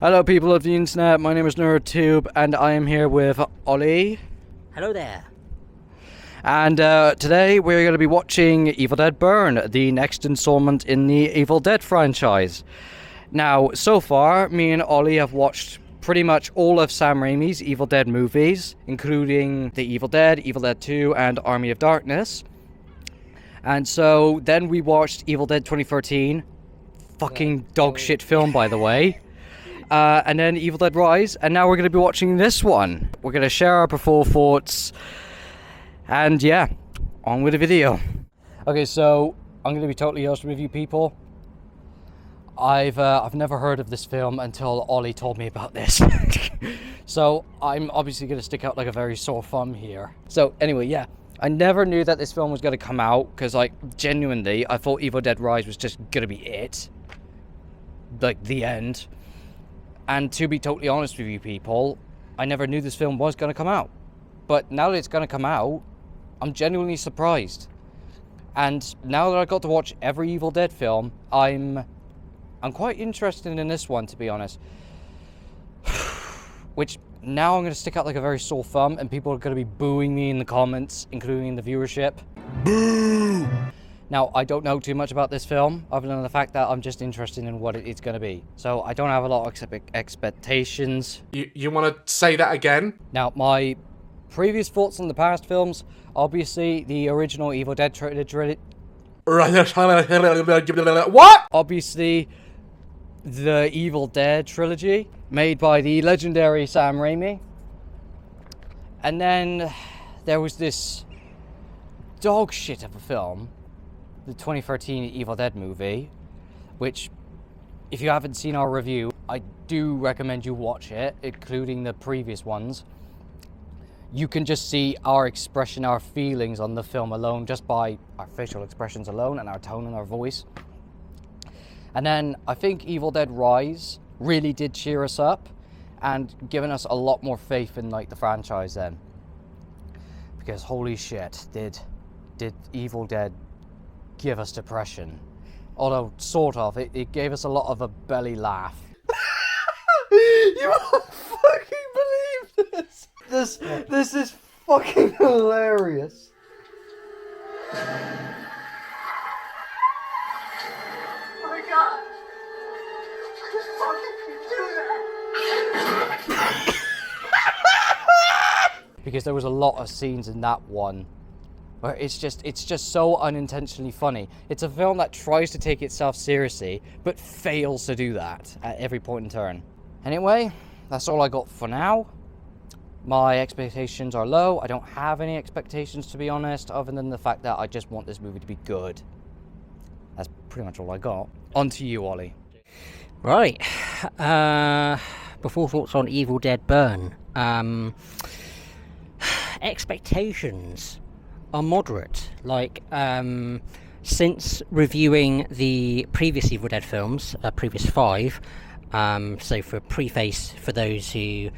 Hello people of the internet, my name is 𝔬𝕗𝕝 and I am here with Ollie. Hello there. And today we're going to be watching Evil Dead Burn, the next installment in the Evil Dead franchise. Now, so far, me and Ollie have watched pretty much all of Sam Raimi's Evil Dead movies, including The Evil Dead, Evil Dead 2, and Army of Darkness. And so then we watched Evil Dead 2013, fucking dog shit film by the way. And then Evil Dead Rise, and now we're going to be watching this one. We're going to share our full thoughts, and yeah, on with the video. Okay, so I'm going to be totally honest with you people. I've never heard of this film until Ollie told me about this. So I'm obviously going to stick out like a very sore thumb here. So anyway, yeah, I never knew that this film was going to come out, because like genuinely I thought Evil Dead Rise was just going to be it, like the end. And to be totally honest with you people, I never knew this film was going to come out. But now that it's going to come out, I'm genuinely surprised. And now that I got to watch every Evil Dead film, I'm quite interested in this one, to be honest. Which, now I'm going to stick out like a very sore thumb, and people are going to be booing me in the comments, including the viewership. Boo! Now, I don't know too much about this film, other than the fact that I'm just interested in what it's going to be. So, I don't have a lot of expectations. You want to say that again? Now, my previous thoughts on the past films, obviously, the original Evil Dead trilogy. What? Obviously, the Evil Dead trilogy, made by the legendary Sam Raimi. And then, there was this dog shit of a film, the 2013 Evil Dead movie, which, if you haven't seen our review, I do recommend you watch it, including the previous ones. You can just see our expression, our feelings on the film alone, just by our facial expressions alone and our tone and our voice. And then I think Evil Dead Rise really did cheer us up and given us a lot more faith in like the franchise then. Because holy shit, did Evil Dead give us depression. Although, sort of, it gave us a lot of a belly laugh. You won't fucking believe this! This is fucking hilarious. Oh my god! How fucking you do that? Because there was a lot of scenes in that one where it's just so unintentionally funny. It's a film that tries to take itself seriously, but fails to do that at every point in turn. Anyway, that's all I got for now. My expectations are low. I don't have any expectations, to be honest, other than the fact that I just want this movie to be good. That's pretty much all I got. On to you, Ollie. Right. Before thoughts on Evil Dead Burn. Expectations are moderate. Like, since reviewing the previous Evil Dead films, previous 5, so for preface, for those who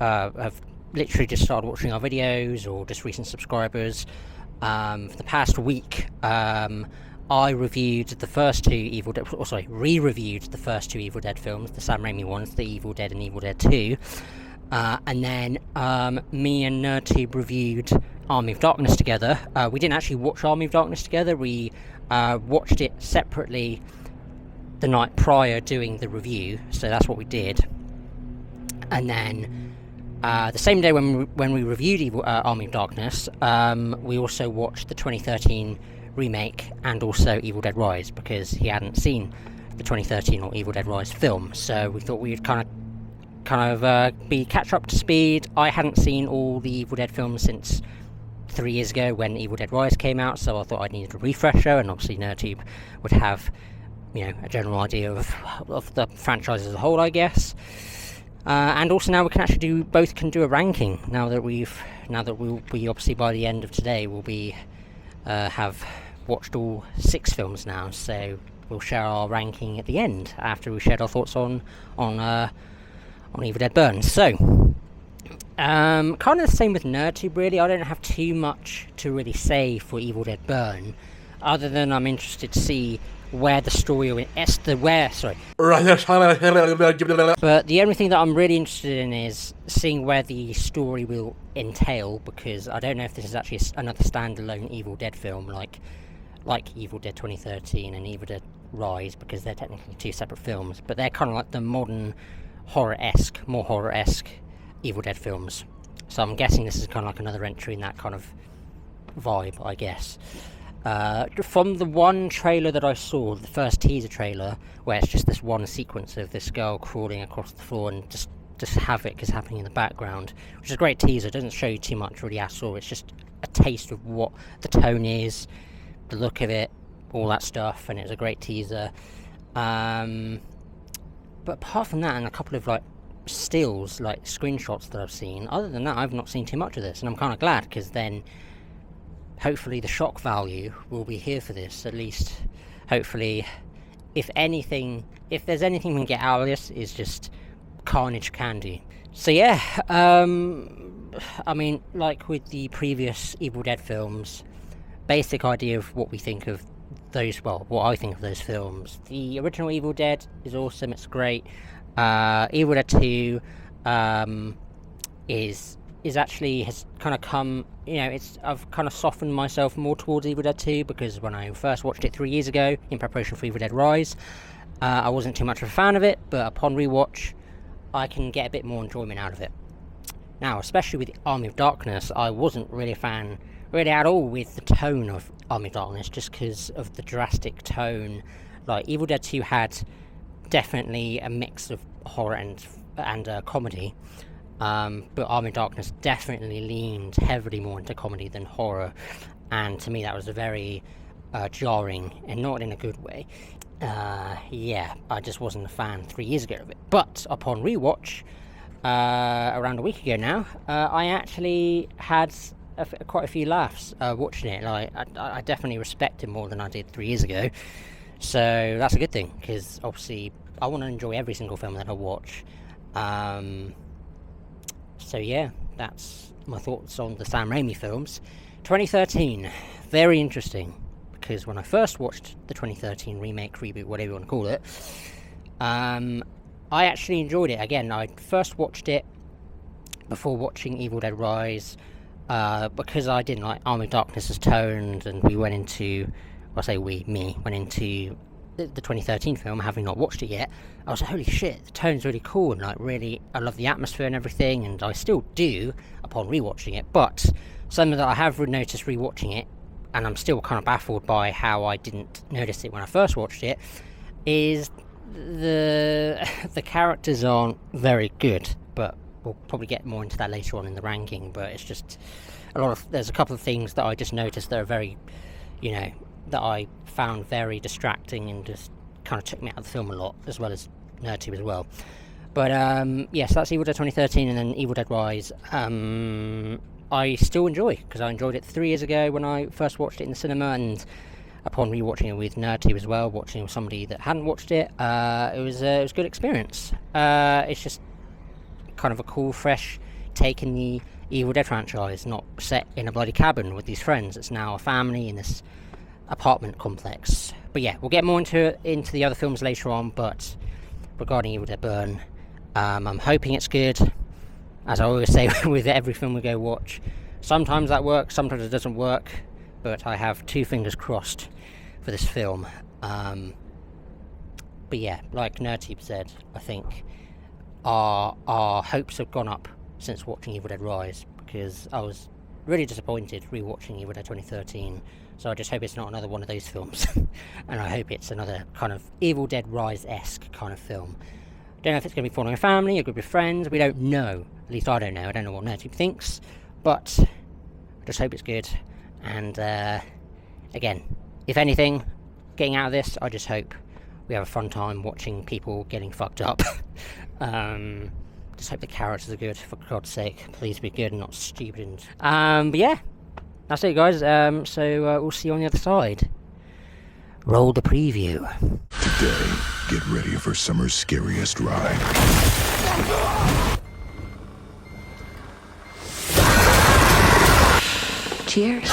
have literally just started watching our videos or just recent subscribers, for the past week, I reviewed the first 2 Evil Dead, re-reviewed the first 2 Evil Dead films, the Sam Raimi ones, the Evil Dead and Evil Dead 2. And then me and 𝔬𝕗𝕝 reviewed Army of Darkness together. We didn't actually watch Army of Darkness together, we watched it separately the night prior doing the review, so that's what we did. And then the same day when we reviewed Army of Darkness, we also watched the 2013 remake and also Evil Dead Rise, because he hadn't seen the 2013 or Evil Dead Rise film, so we thought we'd kind of be catch up to speed. I hadn't seen all the Evil Dead films since 3 years ago when Evil Dead Rise came out, so I thought I needed a refresher, and obviously 𝔬𝕗𝕝 would have, you know, a general idea of the franchise as a whole, I guess. And also now we can actually do a ranking. Now that we obviously by the end of today will be have watched all 6 films now, so we'll share our ranking at the end after we shared our thoughts on Evil Dead Burn. So, kind of the same with 𝔬𝕗𝕝 really. I don't have too much to really say for Evil Dead Burn, other than I'm interested to see where the story will sorry. Right. But the only thing that I'm really interested in is seeing where the story will entail, because I don't know if this is actually another standalone Evil Dead film like Evil Dead 2013 and Evil Dead Rise, because they're technically two separate films, but they're kind of like the modern more horror-esque Evil Dead films. So I'm guessing this is kind of like another entry in that kind of vibe, I guess. From the one trailer that I saw, the first teaser trailer, where it's just this one sequence of this girl crawling across the floor and just havoc is happening in the background, which is a great teaser. It doesn't show you too much really at all. It's just a taste of what the tone is, the look of it, all that stuff, and it was a great teaser. But apart from that, and a couple of like stills, like screenshots that I've seen, other than that I've not seen too much of this, and I'm kind of glad, because then hopefully the shock value will be here for this. At least hopefully, if there's anything we can get out of this, is just carnage candy. So yeah, I mean, like with the previous Evil Dead films, basic idea of what we think of those, well, what I think of those films. The original Evil Dead is awesome, it's great. Evil Dead 2 is actually has kind of come, you know, I've kind of softened myself more towards Evil Dead 2, because when I first watched it 3 years ago in preparation for Evil Dead Rise, I wasn't too much of a fan of it, but upon rewatch I can get a bit more enjoyment out of it. Now, especially with Army of Darkness, I wasn't really a fan really at all with the tone of Army of Darkness, just because of the drastic tone. Like, Evil Dead 2 had definitely a mix of horror and comedy, but Army of Darkness definitely leaned heavily more into comedy than horror, and to me that was a very jarring, and not in a good way. Yeah, I just wasn't a fan 3 years ago of it. But upon rewatch, around a week ago now, I actually had quite a few laughs watching it. Like, I definitely respect it more than I did 3 years ago, so that's a good thing, because obviously I want to enjoy every single film that I watch. So yeah, that's my thoughts on the Sam Raimi films. 2013, very interesting, because when I first watched the 2013 remake, reboot, whatever you want to call it, I actually enjoyed it. Again, I first watched it before watching Evil Dead Rise, because I didn't like Army of Darkness's tone, and we went into, went into the 2013 film, having not watched it yet. I was like, holy shit, the tone's really cool, and like, really, I love the atmosphere and everything, and I still do upon rewatching it. But something that I have noticed rewatching it, and I'm still kind of baffled by how I didn't notice it when I first watched it, is the characters aren't very good. But we'll probably get more into that later on in the ranking. But it's just there's a couple of things that I just noticed that are very, you know, that I found very distracting, and just kind of took me out of the film a lot, as well as ℕ2 as well. But yes, that's Evil Dead 2013, and then Evil Dead Rise. I still enjoy, because I enjoyed it 3 years ago when I first watched it in the cinema, and upon rewatching it with ℕ2 as well, watching it with somebody that hadn't watched it, it was a good experience. It's just kind of a cool, fresh take in the Evil Dead franchise, not set in a bloody cabin with these friends. It's now a family in this apartment complex. But yeah, we'll get more into the other films later on. But regarding Evil Dead Burn, I'm hoping it's good. As I always say with every film we go watch, sometimes that works, sometimes it doesn't work, but I have 2 fingers crossed for this film. But yeah, like ℕ2 said, I think our hopes have gone up since watching Evil Dead Rise, because I was really disappointed rewatching Evil Dead 2013, so I just hope it's not another one of those films. And I hope it's another kind of Evil Dead Rise-esque kind of film. Don't know if it's going to be following a family, a group of friends, we don't know. At least I don't know. I don't know what ℕ2 thinks, but I just hope it's good. And again, if anything, getting out of this, I just hope we have a fun time watching people getting fucked up. Just hope the characters are good, for God's sake. Please be good and not stupid. But yeah, that's it, guys. So we'll see you on the other side. Roll the preview. Today, get ready for summer's scariest ride. Cheers.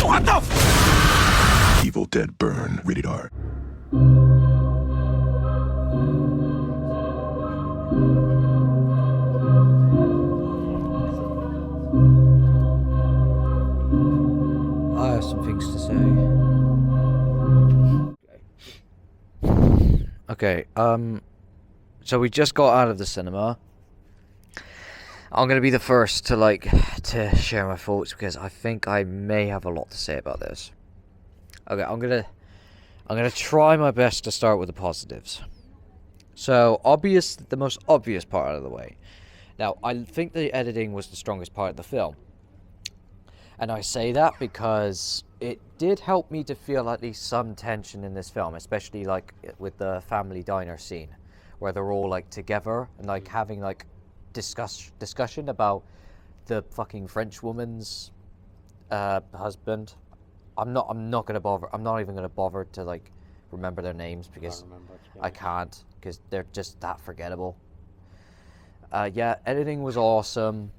What the Evil Dead Burn. Rated R. I have some things to say. Okay, so we just got out of the cinema. I'm gonna be the first to share my thoughts because I think I may have a lot to say about this. Okay, I'm gonna try my best to start with the positives. So the most obvious part out of the way. Now, I think the editing was the strongest part of the film. And I say that because it did help me to feel at least some tension in this film, especially like with the family diner scene where they're all like together and like having like discussion about the fucking French woman's husband. I'm not even gonna bother to like remember their names because I can't, because they're just that forgettable. Yeah, editing was awesome.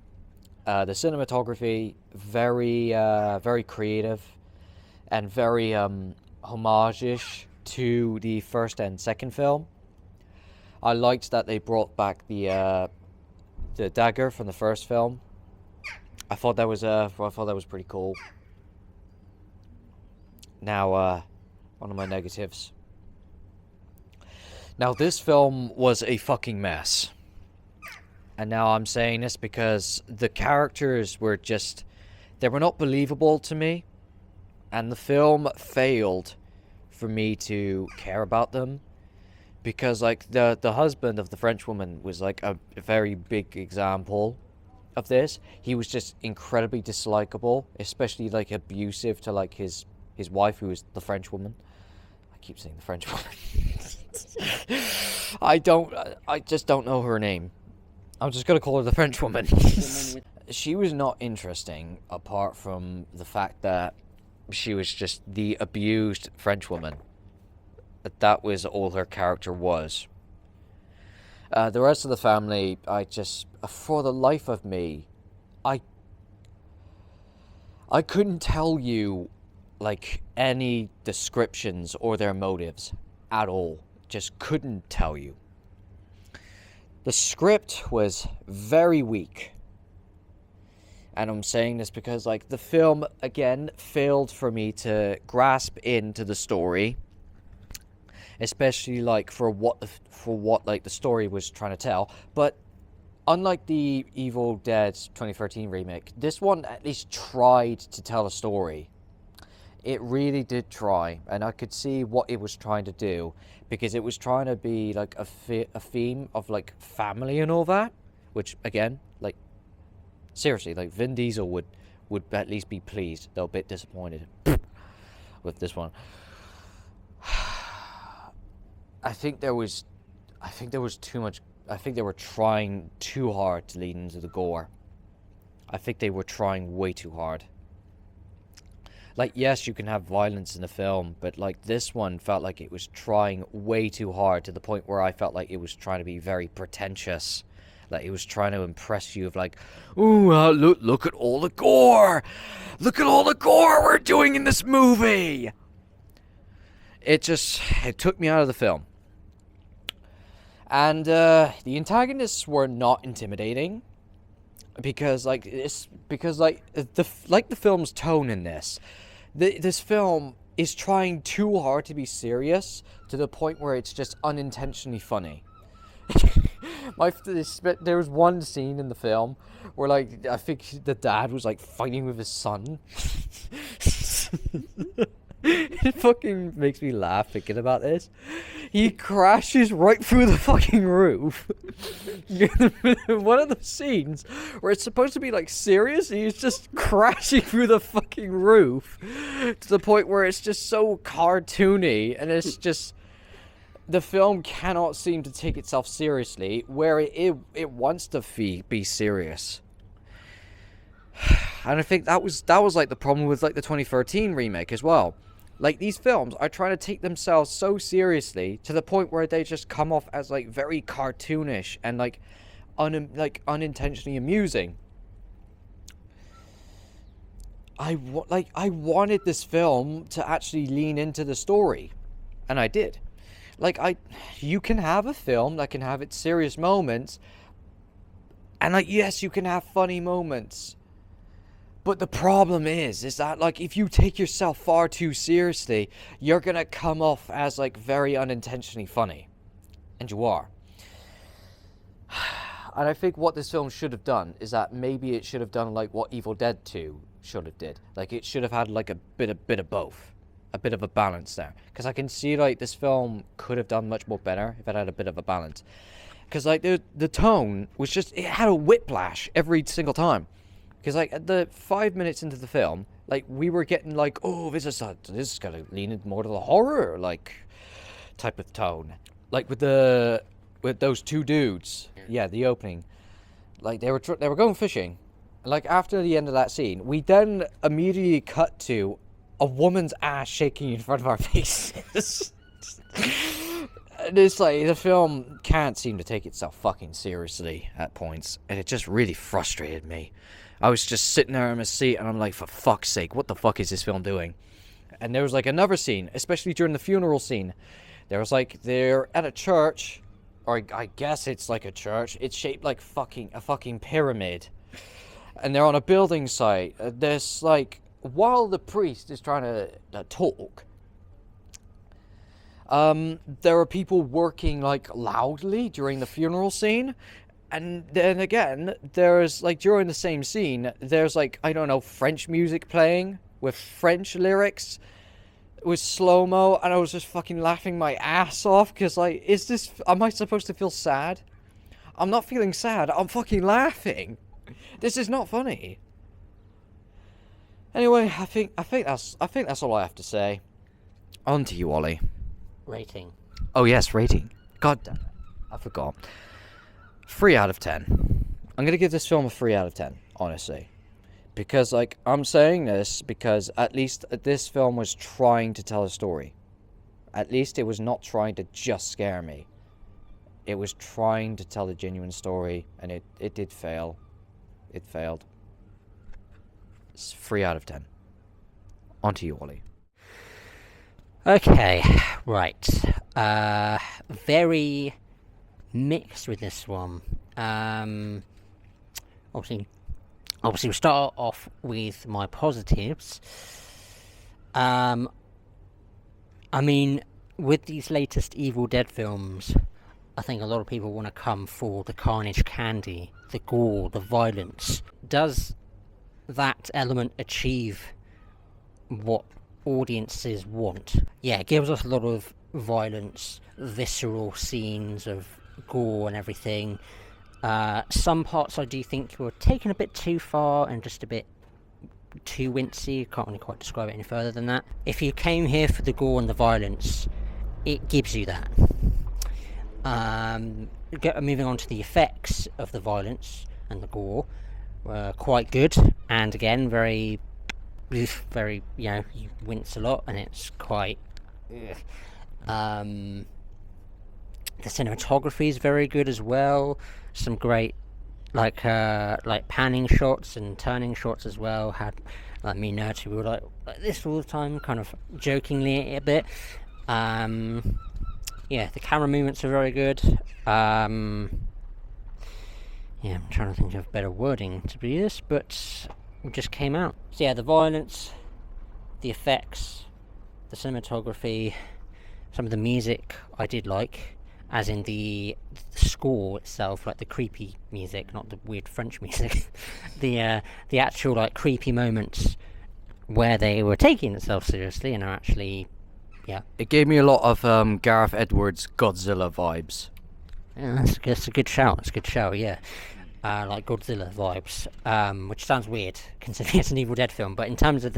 The cinematography, very creative and very homage-ish to the first and second film. I liked that they brought back the dagger from the first film. I thought that was pretty cool. Now, one of my negatives. Now, this film was a fucking mess. And now I'm saying this because the characters were they were not believable to me. And the film failed for me to care about them. Because, like, the husband of the French woman was, like, a very big example of this. He was just incredibly dislikable, especially, like, abusive to, like, his wife, who was the French woman. I keep saying the French woman. I just don't know her name. I'm just going to call her the French woman. She was not interesting, apart from the fact that she was just the abused French woman. That was all her character was. The rest of the family, for the life of me, I couldn't tell you, like, any descriptions or their motives at all. Just couldn't tell you. The script was very weak. And I'm saying this because, like, the film, again, failed for me to grasp into the story. Especially, like, for what like, the story was trying to tell. But unlike the Evil Dead 2013 remake, this one at least tried to tell a story. It really did try, and I could see what it was trying to do, because it was trying to be like a theme of like family and all that, which again, like, seriously, like, Vin Diesel would at least be pleased, though a bit disappointed with this one. I think there was too much. I think they were trying too hard to lead into the gore. I think they were trying way too hard. Like, yes, you can have violence in the film, but, like, this one felt like it was trying way too hard, to the point where I felt like it was trying to be very pretentious. Like, it was trying to impress you of, like, ooh, look at all the gore! Look at all the gore we're doing in this movie! It took me out of the film. And, the antagonists were not intimidating. Because the film's tone in this. This film is trying too hard to be serious, to the point where it's just unintentionally funny. There was one scene in the film where, like, I think the dad was, like, fighting with his son. It fucking makes me laugh thinking about this. He crashes right through the fucking roof. One of the scenes where it's supposed to be, like, serious, and he's just crashing through the fucking roof, to the point where it's just so cartoony, and it's just, the film cannot seem to take itself seriously, where it wants to be serious. And I think that was like the problem with, like, the 2013 remake as well. Like, these films are trying to take themselves so seriously, to the point where they just come off as, like, very cartoonish and, like, unintentionally amusing. I wanted this film to actually lean into the story, and I did. You can have a film that can have its serious moments, and yes, you can have funny moments. But the problem is that if you take yourself far too seriously, you're gonna come off as very unintentionally funny, and you are. And I think what this film should have done is that maybe it should have done what Evil Dead 2 should have did. It should have had a bit of both, a bit of a balance there. Because I can see this film could have done much more better if it had a bit of a balance. Because the tone was just, it had a whiplash every single time. Because at the 5 minutes into the film, we were getting oh, this is gonna lean in more to the horror type of tone. With those two dudes, yeah, the opening, they were going fishing. After the end of that scene, we then immediately cut to a woman's ass shaking in front of our faces. And it's the film can't seem to take itself fucking seriously at points, and it just really frustrated me. I was just sitting there in my seat, and I'm for fuck's sake, what the fuck is this film doing? And there was another scene, especially during the funeral scene. There was they're at a church, or I guess it's a church. It's shaped like a fucking pyramid. And they're on a building site. There's while the priest is trying to talk, there are people working loudly during the funeral scene. And then again, there's during the same scene, there's I don't know, French music playing with French lyrics with slow-mo, and I was just fucking laughing my ass off because am I supposed to feel sad? I'm not feeling sad, I'm fucking laughing. This is not funny. Anyway, I think that's all I have to say. On to you, Ollie. Rating. Oh yes, rating. God damn it, I forgot. 3 out of 10. I'm gonna give this film a 3 out of 10, honestly. Because, I'm saying this because at least this film was trying to tell a story. At least it was not trying to just scare me. It was trying to tell a genuine story, and it did fail. It failed. It's 3 out of 10. On to you, Ollie. Okay, right. Very mixed with this one. Obviously we'll start off with my positives. I mean, with these latest Evil Dead films, I think a lot of people want to come for the carnage candy, the gore, the violence. Does that element achieve what audiences want? Yeah, it gives us a lot of violence, visceral scenes of gore and everything. Some parts I do think were taken a bit too far and just a bit too wincy. Can't really quite describe it any further than that. If you came here for the gore and the violence, it gives you that. Moving on to the effects of the violence and the gore, were quite good, and again very, you wince a lot, and it's quite. The cinematography is very good as well. Some great like panning shots and turning shots as well. Had me and Nerdy, we were like this all the time, kind of jokingly a bit. The camera movements are very good. I'm trying to think of better wording to be this, but it just came out. So yeah, the violence, the effects, the cinematography, some of the music I did like, as in the score itself, like the creepy music, not the weird French music. the actual like creepy moments where they were taking themselves seriously and are actually, It gave me a lot of Gareth Edwards' Godzilla vibes. Yeah, that's a good shout. It's a good shout. Yeah, like Godzilla vibes, which sounds weird considering it's an Evil Dead film. But in terms of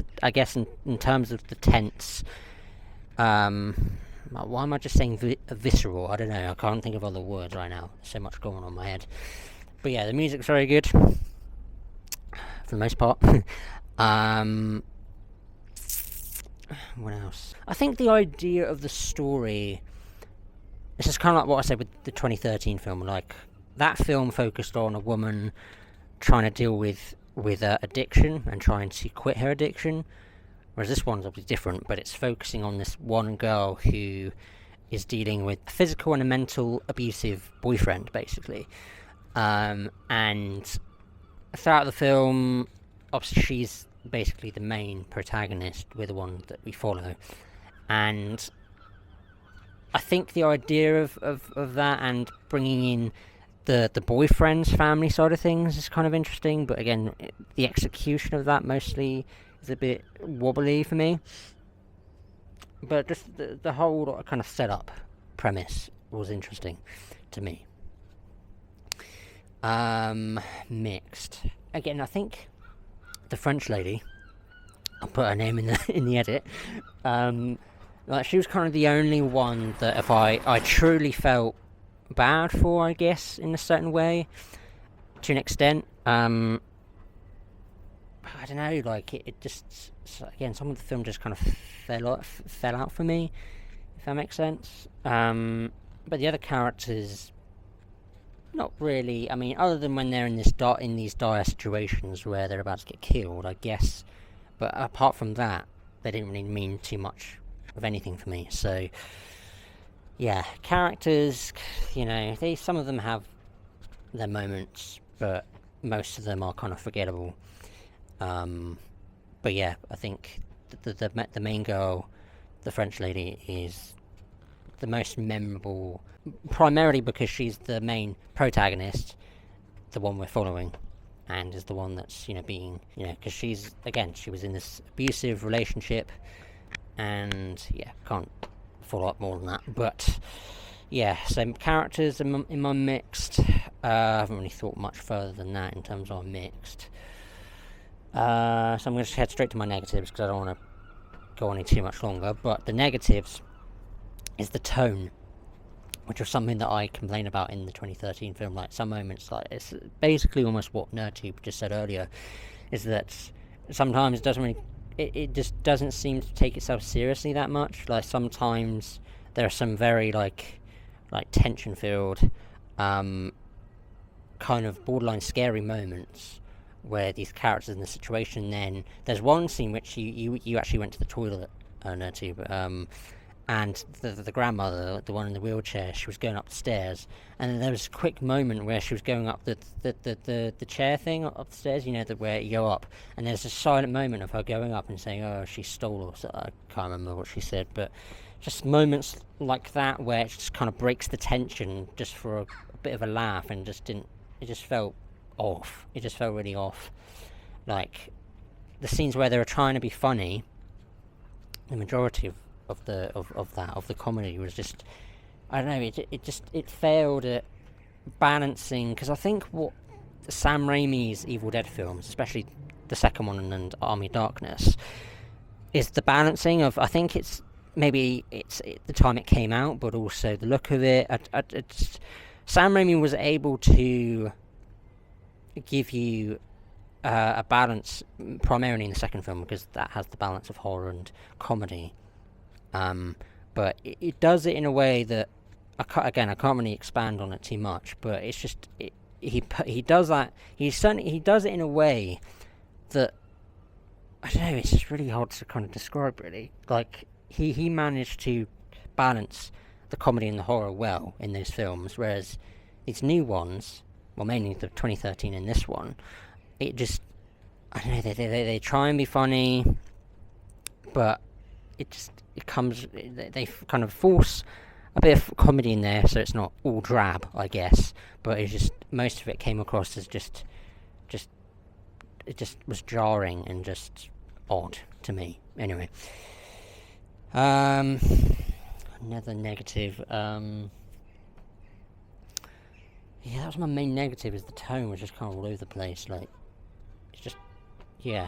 in terms of the tense, why am I just saying visceral? I don't know. I can't think of other words right now. There's so much going on in my head. But yeah, the music's very good for the most part. What else? I think the idea of the story. This is kind of like what I said with the 2013 film. Like, that film focused on a woman trying to deal with with addiction and trying to quit her addiction, whereas this one's obviously different, but it's focusing on this one girl who is dealing with a physical and a mental abusive boyfriend, basically. And throughout the film, obviously she's basically the main protagonist. We're the one that we follow, and I think the idea of that and bringing in the boyfriend's family side of things is kind of interesting, but again, the execution of that mostly is a bit wobbly for me. But just the whole kind of setup premise was interesting to me. Mixed. Again, I think the French lady, I'll put her name in the edit, like she was kind of the only one that if I truly felt bad for, I guess, in a certain way, to an extent. I don't know, like it just, again, some of the film just kind of fell out for me, if that makes sense. But the other characters, not really. I mean, other than when they're in these dire situations where they're about to get killed, I guess. But apart from that, they didn't really mean too much of anything for me. So yeah, characters, you know, some of them have their moments, but most of them are kind of forgettable. But yeah, I think the main girl, the French lady, is the most memorable, primarily because she's the main protagonist, the one we're following, and is the one that's, you know, being, you know, because she was in this abusive relationship, and yeah, can't follow up more than that. But yeah, so characters in my mixed. I haven't really thought much further than that in terms of mixed. So I'm going to just head straight to my negatives because I don't want to go on any too much longer. But the negatives is the tone, which was something that I complained about in the 2013 film. Like some moments, like it's basically almost what ℕ𝕣𝕚 just said earlier, is that sometimes it doesn't really, it just doesn't seem to take itself seriously that much. Like sometimes there are some very like tension filled, kind of borderline scary moments where these characters in the situation. Then there's one scene which you actually went to the toilet, ℕ𝕣𝕚, and the grandmother, the one in the wheelchair, she was going up the stairs, and then there was a quick moment where she was going up the chair thing up the stairs, you know, where you go up, and there's a silent moment of her going up and saying, oh, she stole, or so, I can't remember what she said, but just moments like that where it just kind of breaks the tension just for a bit of a laugh, and it just felt off. It just felt really off. Like the scenes where they were trying to be funny, the majority of the comedy was just, I don't know, it failed at balancing, because I think what Sam Raimi's Evil Dead films, especially the second one and Army of Darkness, is the balancing of, I think it's maybe the time it came out, but also the look of it. Sam Raimi was able to give you a balance, primarily in the second film, because that has the balance of horror and comedy. But it does it in a way that I can't really expand on it too much. But it's just he does that. He does it in a way that, I don't know. It's just really hard to kind of describe. Really, like he managed to balance the comedy and the horror well in those films, whereas these new ones, well, mainly the 2013 and this one, it just, I don't know. They try and be funny, but they kind of force a bit of comedy in there, so it's not all drab, I guess, but it's just, most of it came across as it just was jarring and just odd to me. Anyway, another negative, yeah, that was my main negative, is the tone was just kind of all over the place. Like, it's just, yeah,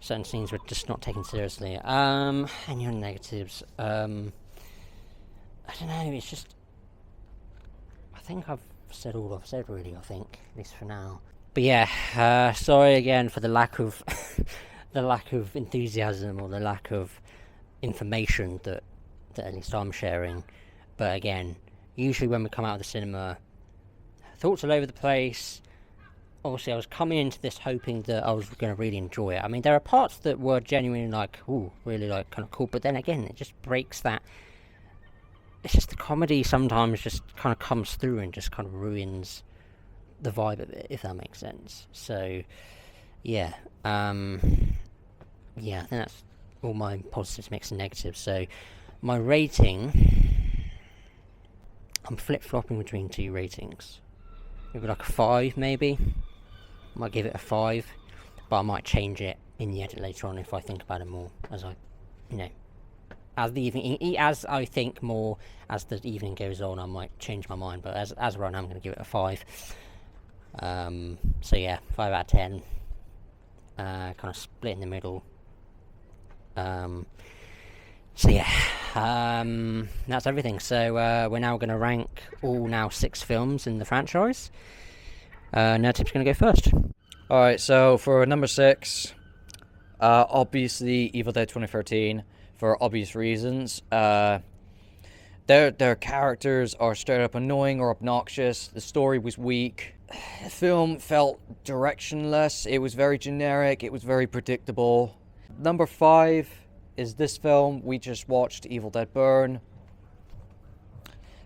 certain scenes were just not taken seriously. And your negatives, I don't know, it's just, I think I've said all I've said, really, I think, at least for now. But yeah, sorry again for the lack of enthusiasm, or the lack of information that at least I'm sharing. But again, usually when we come out of the cinema, thoughts all over the place. obviously I was coming into this hoping that I was going to really enjoy it. I mean, there are parts that were genuinely like, ooh, really like kind of cool, but then again, it just breaks that. It's just the comedy sometimes just kind of comes through and just kind of ruins the vibe of it, if that makes sense. So, yeah, I think that's all my positives mixed and negatives. So, my rating, I'm flip-flopping between two ratings. Maybe like a 5, maybe. Might give it a 5, but I might change it in the edit later on if I think about it more, as I, as the evening, as I think more as the evening goes on, I might change my mind. But as right now, I'm going to give it a 5. So yeah, 5 out of 10. Kind of split in the middle. So yeah, that's everything. So we're now going to rank all now 6 films in the franchise. Nerdtip's going to go first. Alright, so for number 6, obviously Evil Dead 2013, for obvious reasons. Their characters are straight up annoying or obnoxious. The story was weak. The film felt directionless. It was very generic. It was very predictable. Number 5 is this film. We just watched Evil Dead Burn.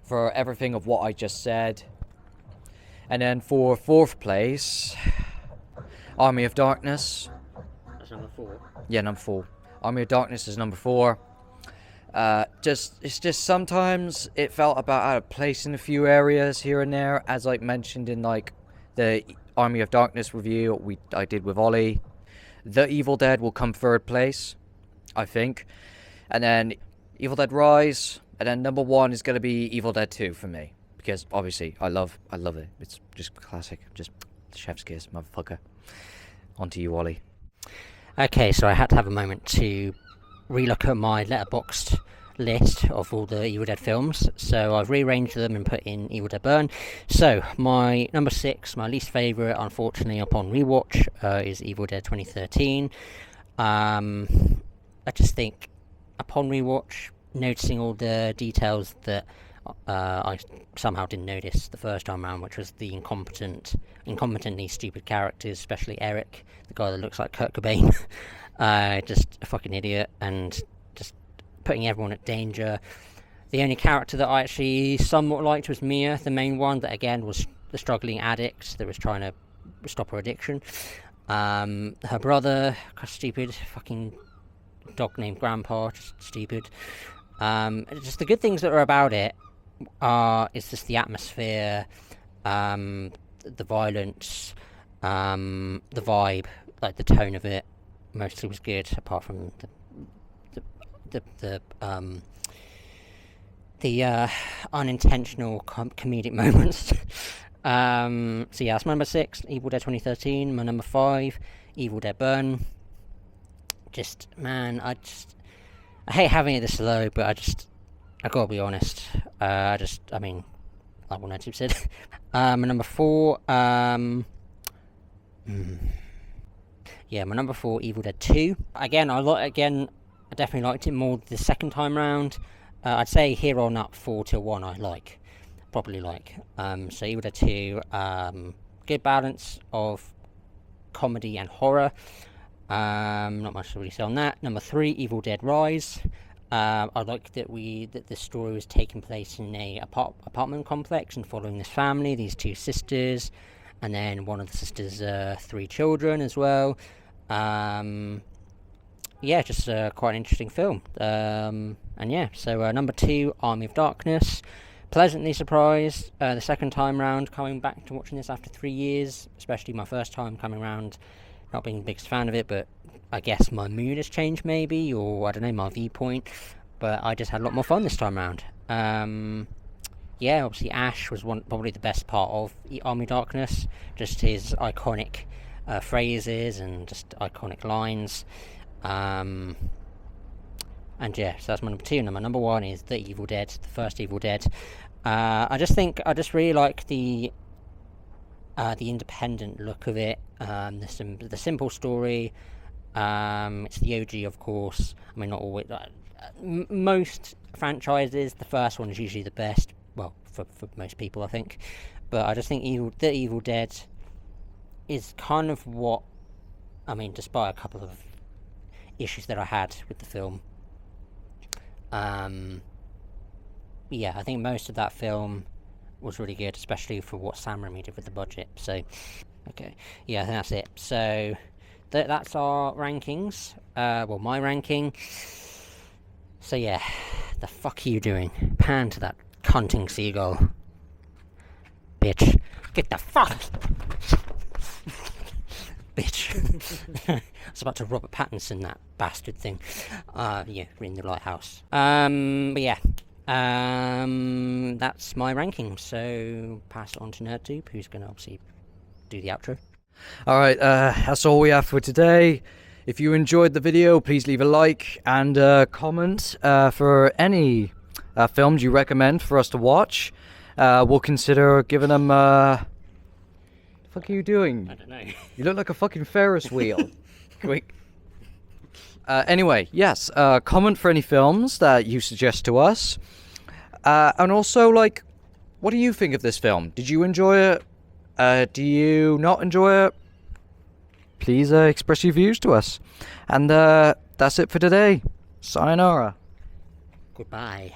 For everything of what I just said. And then for 4th place, Army of Darkness. That's number 4. Yeah, number 4. Army of Darkness is number 4. It's just sometimes it felt about out of place in a few areas here and there, as like mentioned in like the Army of Darkness review I did with Ollie. The Evil Dead will come 3rd place, I think, and then Evil Dead Rise, and then number 1 is gonna be Evil Dead 2 for me, because obviously I love it. It's just classic, just chef's kiss, motherfucker. On to you, Ollie. Okay, so I had to have a moment to relook at my Letterboxd list of all the Evil Dead films. So I've rearranged them and put in Evil Dead Burn. So my number 6, my least favourite, unfortunately, upon rewatch, is Evil Dead 2013. I just think, upon rewatch, noticing all the details that I somehow didn't notice the first time around, which was the incompetently stupid characters, especially Eric, the guy that looks like Kurt Cobain. Just a fucking idiot, and just putting everyone at danger. The only character that I actually somewhat liked was Mia, the main one, that again was the struggling addict that was trying to stop her addiction. Her brother, stupid, fucking dog named Grandpa, just stupid. Just the good things that are about it is just the atmosphere, the violence, the vibe, like the tone of it. Mostly was good, apart from the unintentional comedic moments. So yeah, that's my number 6, Evil Dead 2013. My number 5, Evil Dead Burn. Just, man, I hate having it this low, but I gotta be honest. I mean, like what Nerdtip said. My number 4, yeah, my number 4, Evil Dead 2. Again, I definitely liked it more the second time round. I'd say here on up 4 till 1 properly like. So Evil Dead 2, good balance of comedy and horror. Not much to really say on that. Number 3, Evil Dead Rise. I like that the story was taking place in a apartment complex and following this family, these 2 sisters, and then one of the sisters' 3 children as well. Yeah, just quite an interesting film. And yeah, so number 2, Army of Darkness. Pleasantly surprised the second time round, coming back to watching this after 3 years, especially my first time coming round, not being the biggest fan of it, but I guess my mood has changed maybe, or I don't know, my viewpoint, but I just had a lot more fun this time round. Yeah, obviously Ash was probably the best part of Army of Darkness, just his iconic phrases and just iconic lines. And yeah, so that's my number 2. And my number 1 is The Evil Dead, the first Evil Dead. I just really like the independent look of it, the simple story. It's the OG, of course. I mean, not always. Most franchises, the first one is usually the best. Well, for most people, I think. But I just think The Evil Dead is kind of what, I mean, despite a couple of issues that I had with the film, yeah, I think most of that film was really good, especially for what Sam Raimi did with the budget. So, okay, yeah, I think that's it. So, that's our rankings. Well, my ranking. So yeah, the fuck are you doing? Pan to that cunting seagull. Bitch. Get the fuck! Bitch. I was about to Robert Pattinson that bastard thing. Yeah, in the lighthouse. But yeah. That's my ranking, so pass it on to NerdTube, who's going to obviously do the outro. Alright, that's all we have for today. If you enjoyed the video, please leave a like and comment for any films you recommend for us to watch. We'll consider giving them... What the fuck are you doing? I don't know. You look like a fucking Ferris wheel. Quick. Anyway, yes, comment for any films that you suggest to us. And also, like, what do you think of this film? Did you enjoy it? Do you not enjoy it? Please express your views to us. And that's it for today. Sayonara. Goodbye.